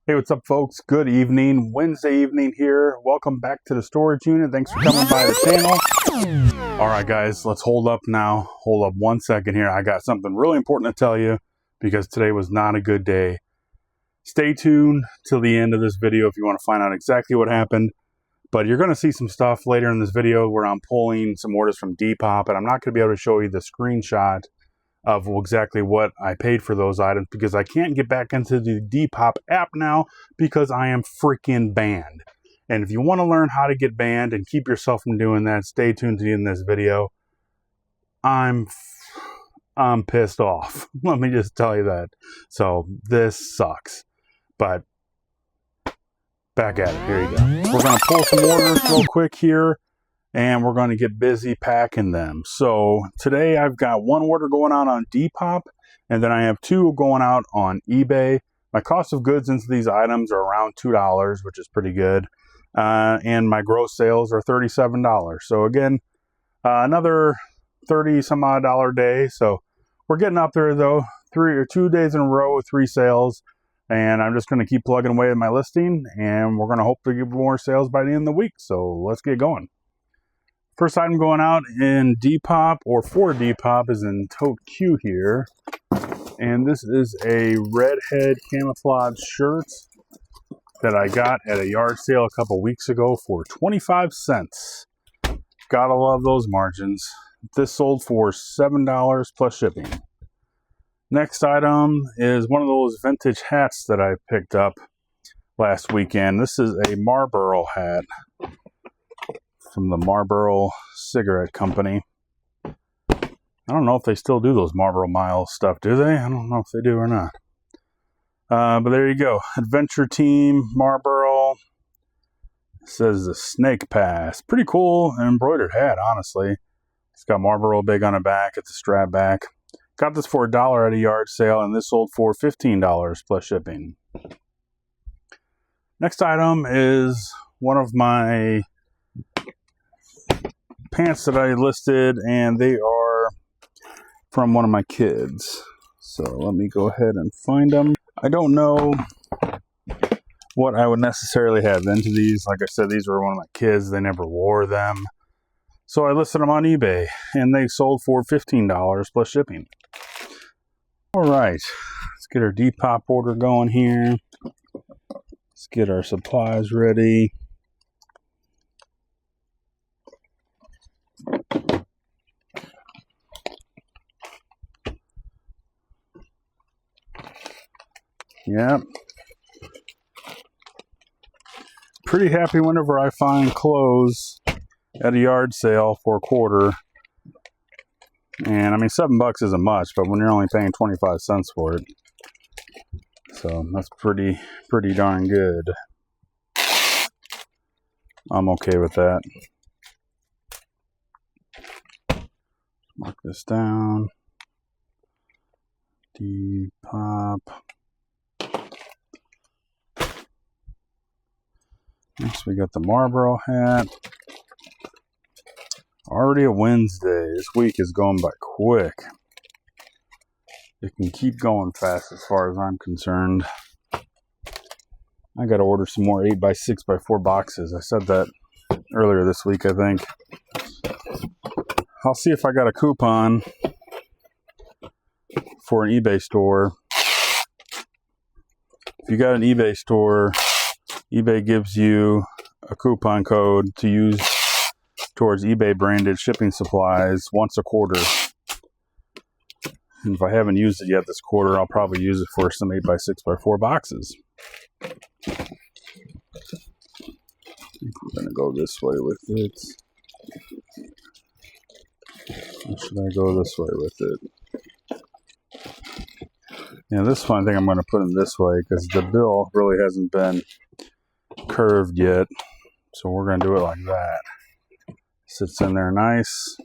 Hey, what's up, folks? Good evening. Wednesday evening here. Welcome back to the storage unit. Thanks for coming by the channel. All right, guys, let's hold up now. Hold up 1 second here. I got something really important to tell you because today was not a good day. Stay tuned till the end of this video if you want to find out exactly what happened. But you're going to see some stuff later in this video where I'm pulling some orders from Depop, and I'm not going to be able to show you the screenshot of exactly what I paid for those items because I can't get back into the Depop app now because I am freaking banned. And if you want to learn how to get banned and keep yourself from doing that, stay tuned to the end of this video. I'm pissed off. Let me just tell you that. So this sucks. But back at it. Here you go. We're going to pull some orders real quick here, and we're going to get busy packing them. So today I've got one order going out on Depop, and then I have two going out on eBay. My cost of goods into these items are around $2, which is pretty good. And my gross sales are $37. So again, another 30 some odd dollar day. So we're getting up there though. 2 days in a row with 3 sales. And I'm just going to keep plugging away at my listing, and we're going to hope to get more sales by the end of the week. So let's get going. First item going out in Depop, or for Depop, is in Tote Q here. And this is a redhead camouflage shirt that I got at a yard sale a couple weeks ago for 25 cents. Gotta love those margins. This sold for $7 plus shipping. Next item is one of those vintage hats that I picked up last weekend. This is a Marlboro hat from the Marlboro cigarette company. I don't know if they still do those Marlboro Miles stuff, do they? I don't know if they do or not. But there you go. Adventure Team, Marlboro. It says the Snake Pass. Pretty cool embroidered hat, honestly. It's got Marlboro big on the back. It's a strap back. Got this for $1 at a yard sale, and this sold for $15 plus shipping. Next item is one of my pants that I listed, and they are from one of my kids. So let me go ahead and find them. I don't know what I would necessarily have into these. Like I said, these were one of my kids. They never wore them. So I listed them on eBay, and they sold for $15 plus shipping. All right, let's get our Depop order going here. Let's get our supplies ready. Yep. Pretty happy whenever I find clothes at a yard sale for a quarter. And I mean, $7 isn't much, but when you're only paying 25 cents for it. So that's pretty darn good. I'm okay with that. Mark this down. Depop. Next we got the Marlboro hat. Already a Wednesday. This week is going by quick. It can keep going fast as far as I'm concerned. I got to order some more 8x6x4 boxes. I said that earlier this week, I think. I'll see if I got a coupon for an eBay store. If you got an eBay store, eBay gives you a coupon code to use towards eBay branded shipping supplies once a quarter. And if I haven't used it yet this quarter, I'll probably use it for some 8x6x4 boxes. I think we're going to go this way with it. Or should I go this way with it? Yeah, this one I think I'm going to put in this way because the bill really hasn't been curved yet. So we're going to do it like that. Sits in there nice.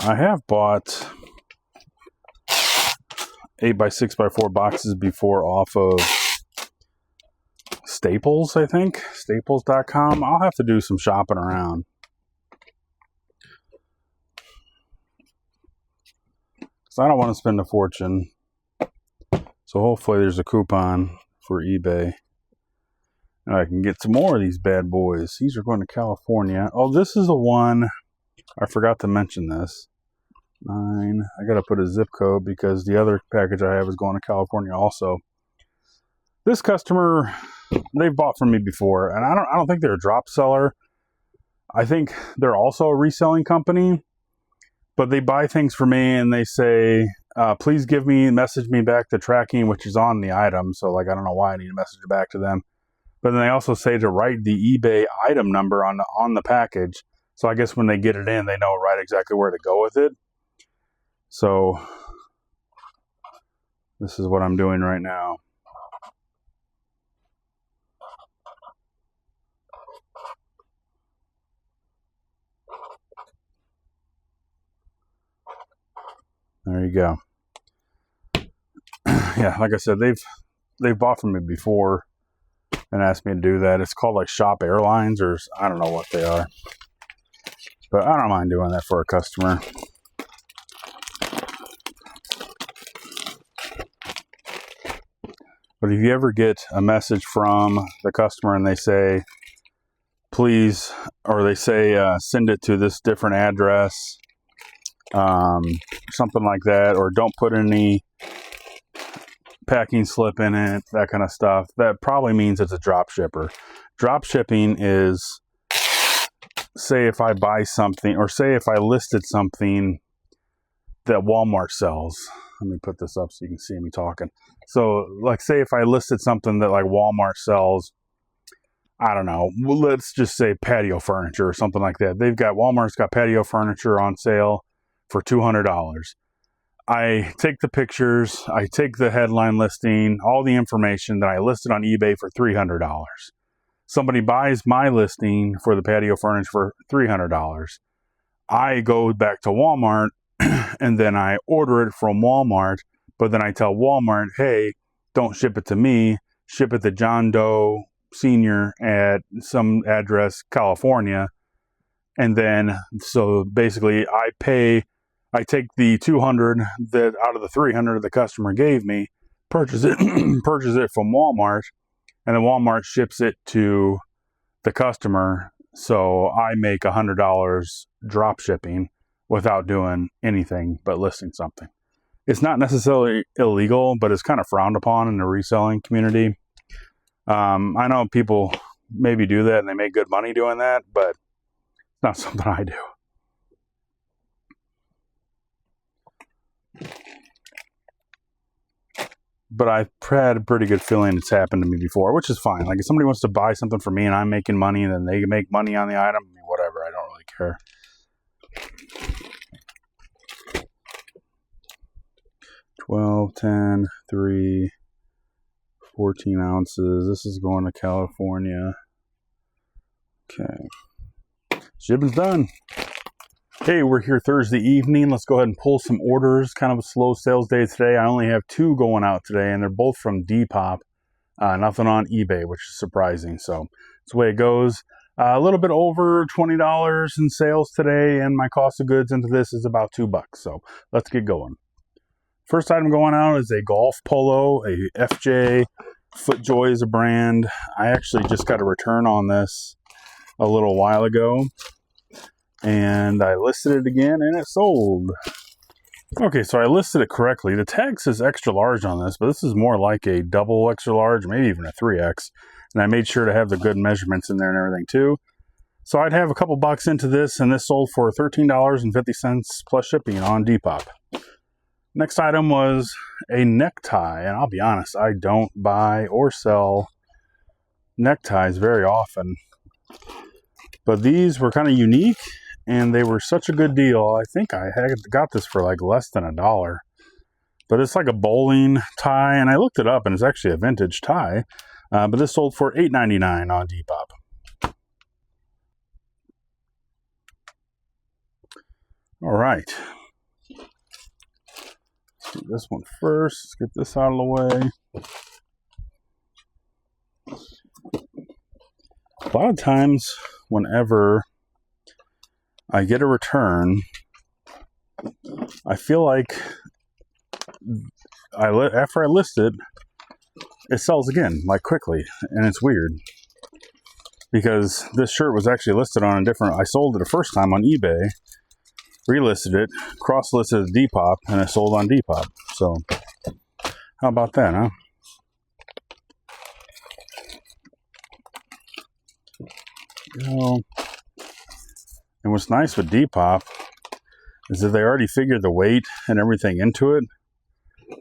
I have bought 8x6x4 boxes before off of Staples, I think. Staples.com. I'll have to do some shopping around. because I don't want to spend a fortune. So hopefully there's a coupon for eBay. And I can get some more of these bad boys. These are going to California. Oh, this is the one. I forgot to mention this. 9. I got to put a zip code because the other package I have is going to California also. This customer, they've bought from me before, and I don't think they're a drop seller. I think they're also a reselling company, but they buy things for me and they say, please message me back the tracking, which is on the item. So like, I don't know why I need to message it back to them. But then they also say to write the eBay item number on the package. So I guess when they get it in, they know right exactly where to go with it. So this is what I'm doing right now. There you go. Yeah, like I said, they've bought from me before and asked me to do that. It's called like Shop Airlines, or I don't know what they are. But I don't mind doing that for a customer. But if you ever get a message from the customer and they say, please, or they say, send it to this different address, something like that, or don't put any packing slip in it, that kind of stuff, that probably means it's a drop shipper. Drop shipping is, say if I buy something, or say if I listed something that Walmart sells. Let me put this up so you can see me talking. So like, say if I listed something that like Walmart sells, I don't know, let's just say patio furniture or something like that. Walmart's got patio furniture on sale for $200. I take the pictures, I take the headline listing, all the information that I listed on eBay for $300. Somebody buys my listing for the patio furniture for $300. I go back to Walmart and then I order it from Walmart, but then I tell Walmart, hey, don't ship it to me, ship it to John Doe Sr. at some address, California. And then, so basically I take the $200 that out of the $300 the customer gave me, purchase it from Walmart, and then Walmart ships it to the customer. So I make $100 drop shipping without doing anything but listing something. It's not necessarily illegal, but it's kind of frowned upon in the reselling community. I know people maybe do that and they make good money doing that, but it's not something I do. But I've had a pretty good feeling it's happened to me before, which is fine. Like if somebody wants to buy something from me and I'm making money and then they make money on the item, whatever, I don't really care. $12, $10, $3, 14 ounces. This is going to California. Okay. Shipping's done. Hey, we're here Thursday evening. Let's go ahead and pull some orders. Kind of a slow sales day today. I only have 2 going out today, and they're both from Depop. Nothing on eBay, which is surprising. So that's the way it goes. A little bit over $20 in sales today, and my cost of goods into this is about $2. So let's get going. First item going out is a golf polo, a FJ. FootJoy is a brand. I actually just got a return on this a little while ago, and I listed it again, and it sold. Okay, so I listed it correctly. The tag says extra large on this, but this is more like a double extra large, maybe even a 3X. And I made sure to have the good measurements in there and everything too. So I'd have a couple bucks into this, and this sold for $13.50 plus shipping on Depop. Next item was a necktie, and I'll be honest, I don't buy or sell neckties very often. But these were kind of unique, and they were such a good deal. I think I got this for like less than $1. But it's like a bowling tie, and I looked it up, and it's actually a vintage tie. But this sold for $8.99 on Depop. All right. Let's do this one first. Let's get this out of the way. A lot of times, whenever I get a return, I feel like after I list it, it sells again, like quickly, and it's weird. Because this shirt was actually listed on a different, I sold it the first time on eBay, relisted it, cross-listed at Depop, and it sold on Depop. So, how about that, huh? And what's nice with Depop is that they already figured the weight and everything into it,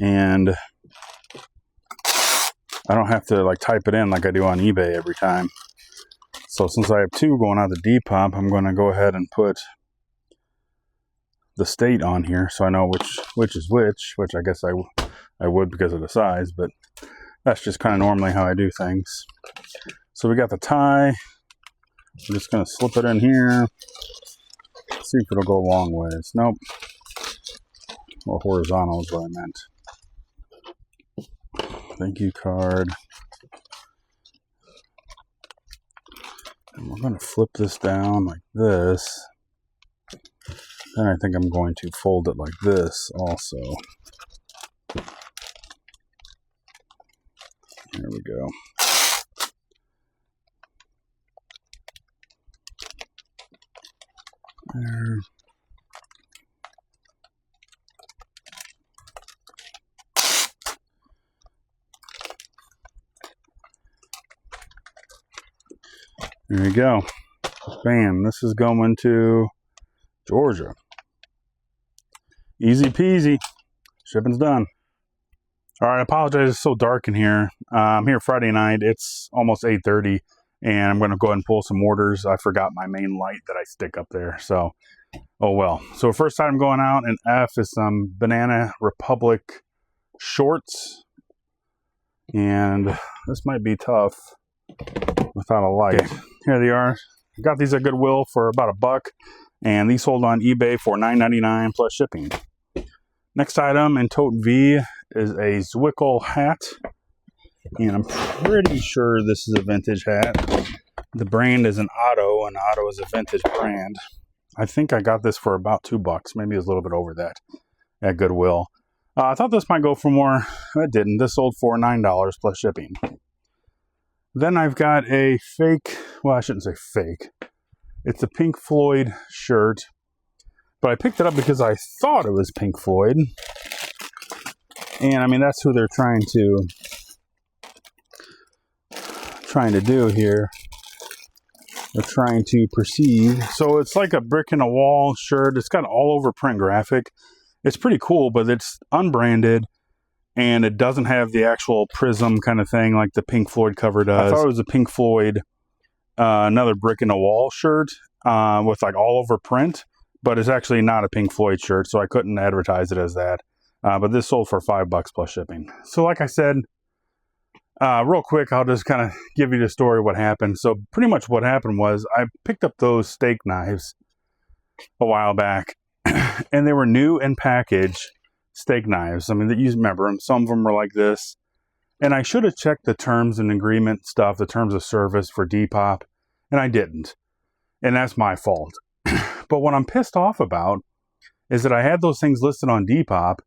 and I don't have to like type it in like I do on eBay every time. So since I have two going out to Depop, I'm going to go ahead and put the state on here so I know which is which I guess I would because of the size, but that's just kind of normally how I do things. So we got the tie. I'm just going to slip it in here. See if it'll go long ways. Nope. Or horizontal is what I meant. Thank you card. And we're going to flip this down like this. Then I think I'm going to fold it like this also. There we go. There. There you go. Bam. This is going to Georgia. Easy peasy. Shipping's done. All right, I apologize. It's so dark in here. I'm here Friday night. It's almost 8:30, and I'm going to go ahead and pull some orders. I forgot my main light that I stick up there, so oh well. So first item going out in F is some Banana Republic shorts, and this might be tough without a light. Okay, here they are. I got these at Goodwill for about $1, and these sold on eBay for $9.99 plus shipping. Next item in Tote V is a Zwickle hat, and I'm pretty sure this is a vintage hat. The brand is an Otto, and Otto is a vintage brand. I think I got this for about $2, maybe it was a little bit over that at Goodwill. I thought this might go for more. It didn't. This sold for $9 plus shipping. Then I've got a fake, well, I shouldn't say fake. It's a Pink Floyd shirt, but I picked it up because I thought it was Pink Floyd. And I mean, that's who they're trying to do here. They're trying to perceive. So it's like a brick in a wall shirt. It's got all over print graphic. It's pretty cool, but it's unbranded, and it doesn't have the actual prism kind of thing like the Pink Floyd cover does. I thought it was a Pink Floyd, another brick in a wall shirt with like all over print, but it's actually not a Pink Floyd shirt, so I couldn't advertise it as that. But this sold for $5 plus shipping. So like I said, real quick, I'll just kind of give you the story of what happened. So pretty much what happened was I picked up those steak knives a while back, and they were new and packaged steak knives. I mean, you remember them. Some of them were like this. And I should have checked the terms and agreement stuff, the terms of service for Depop, and I didn't. And that's my fault. But what I'm pissed off about is that I had those things listed on Depop,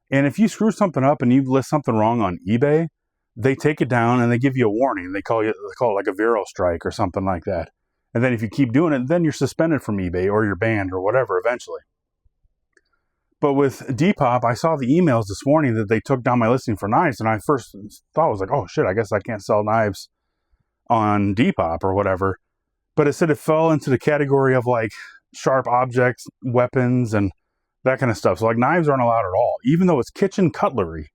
and if you screw something up and you list something wrong on eBay, they take it down and they give you a warning. They call it like a Vero strike or something like that. And then if you keep doing it, then you're suspended from eBay or you're banned or whatever eventually. But with Depop, I saw the emails this morning that they took down my listing for knives, and I first thought, I was like, oh shit, I guess I can't sell knives on Depop or whatever. But it said it fell into the category of like sharp objects, weapons, and that kind of stuff. So like knives aren't allowed at all, even though it's kitchen cutlery.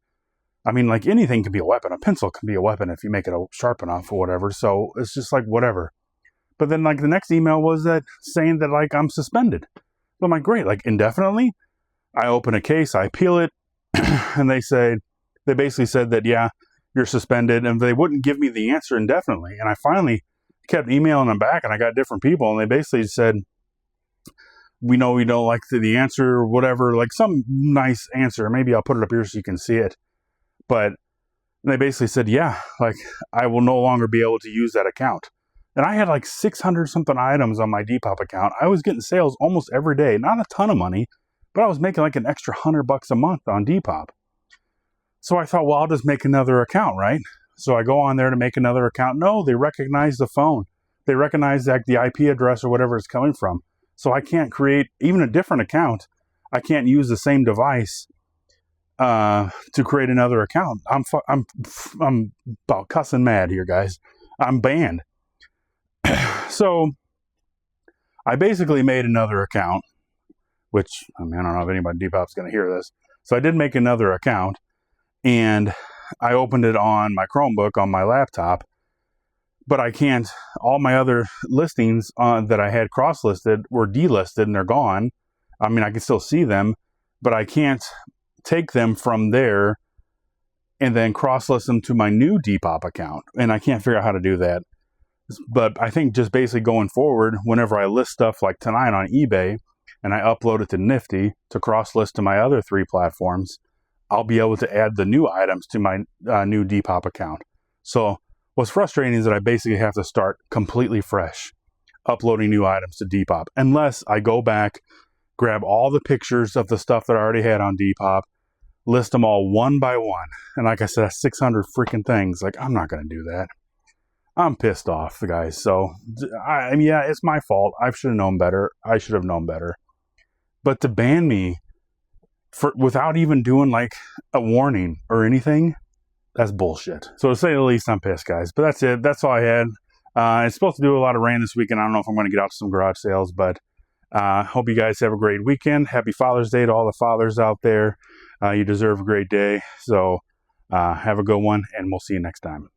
I mean, like anything can be a weapon. A pencil can be a weapon if you make it sharp enough or whatever. So it's just like whatever. But then like the next email was that saying that like I'm suspended. So I'm like, great, like indefinitely? I open a case, I peel it, and they basically said that, yeah, you're suspended, and they wouldn't give me the answer indefinitely. And I finally kept emailing them back, and I got different people, and they basically said, we know we don't like the answer or whatever, like some nice answer. Maybe I'll put it up here so you can see it. But they basically said, yeah, like I will no longer be able to use that account. And I had like 600 something items on my Depop account. I was getting sales almost every day, not a ton of money, but I was making like an extra $100 a month on Depop. So I thought, well, I'll just make another account, right? So I go on there to make another account. No, they recognize the phone. They recognize that the IP address or whatever it's coming from. So I can't create even a different account. I can't use the same device to create another account. I'm about cussing mad here, guys. I'm banned. So I basically made another account, which, I mean, I don't know if anybody at Depop's going to hear this. So I did make another account, and I opened it on my Chromebook on my laptop, but I can't, all my other listings that I had cross-listed were delisted and they're gone. I mean, I can still see them, but I can't take them from there and then cross-list them to my new Depop account. And I can't figure out how to do that. But I think just basically going forward, whenever I list stuff like tonight on eBay and I upload it to Nifty to cross-list to my other 3 platforms, I'll be able to add the new items to my new Depop account. So what's frustrating is that I basically have to start completely fresh, uploading new items to Depop, unless I go back, grab all the pictures of the stuff that I already had on Depop, list them all one by one. And like I said, 600 freaking things. Like, I'm not going to do that. I'm pissed off, guys. So, I mean, yeah, it's my fault. I should have known better. I should have known better. But to ban me without even doing like a warning or anything, that's bullshit. So to say the least, I'm pissed, guys. But that's it. That's all I had. It's supposed to do a lot of rain this weekend. I don't know if I'm going to get out to some garage sales, but hope you guys have a great weekend. Happy Father's Day to all the fathers out there. You deserve a great day. So have a good one, and we'll see you next time.